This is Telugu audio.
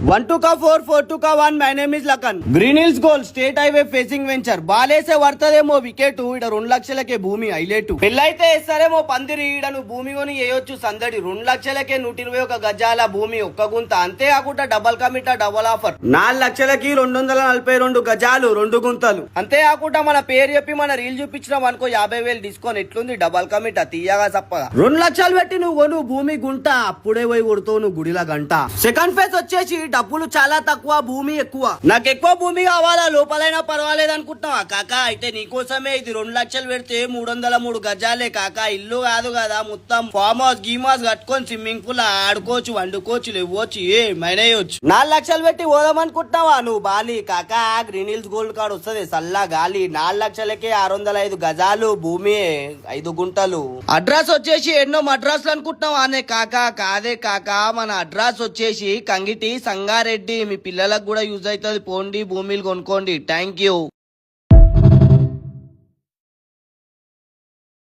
12-4-4-2-1. My name is Lakan. Green Hills Gold State Highway facing venture. బాలేసే వర్తదేమో వికెట్ ఇడ 2 లక్షలకే భూమి హైలైట్. పెళ్ళైతే ఇస్తారేమో పందిరి ఈడ నువ్వు భూమి కొని వేయొచ్చు సందడి. 2 లక్షలకే 121 గజాల భూమి ఒక్క గుంత. అంతే కాకుండా డబల్ కమిటా డబల్ ఆఫర్. 4 లక్షలకి 242 గజాలు 2 గుంతలు. అంతే కాకుండా మన పేరు చెప్పి మన రీల్ చూపించినాం అనుకో 50,000 డిస్కౌంట్. ఎట్లుంది డబల్ కమిటా తీయగా సప్పగా. 2 లక్షలు పెట్టి నువ్వు కొను భూమి గుంట. అప్పుడే పోయి కొడుతావు నువ్వు గుడిలా గంట. సెకండ్ ఫేజ్ వచ్చేసి డబ్బులు చాలా తక్కువ భూమి ఎక్కువ. నాకు ఎక్కువ భూమి కావాలా లోపలైనా పర్వాలేదు అనుకుంటున్నావా కాకా? అయితే నీకోసమే ఇది 2 లక్షలు పెడితే 303 గజాలే కాకా. ఇల్లు కాదు కదా, మొత్తం ఫామ్ హౌస్ గీమ్ హౌస్ కట్టుకొని స్విమ్మింగ్ పూల్ ఆడుకోవచ్చు, వండుకోవచ్చు, లేవచ్చు, ఏమైనాయొచ్చు. 4 లక్షలు పెట్టి పోదాం అనుకుంటున్నావా నువ్వు బాలి కాకా? గ్రీన్ హిల్స్ గోల్డ్ కార్డ్ వస్తుంది సల్లా గాలి. 4 లక్షలకే 605 గజాలు భూమి 5 గుంటలు. అడ్రస్ వచ్చేసి ఎన్నో మద్రాసులు అనుకుంటున్నావా అనే కాకా? కాదే కాకా, మన అడ్రస్ వచ్చేసి కంగిటి సంగారెడ్డి. మీ పిల్లలకు కూడా యూజ్ అవుతుంది. పోండి భూమిలు కొనుక్కోండి. Thank you.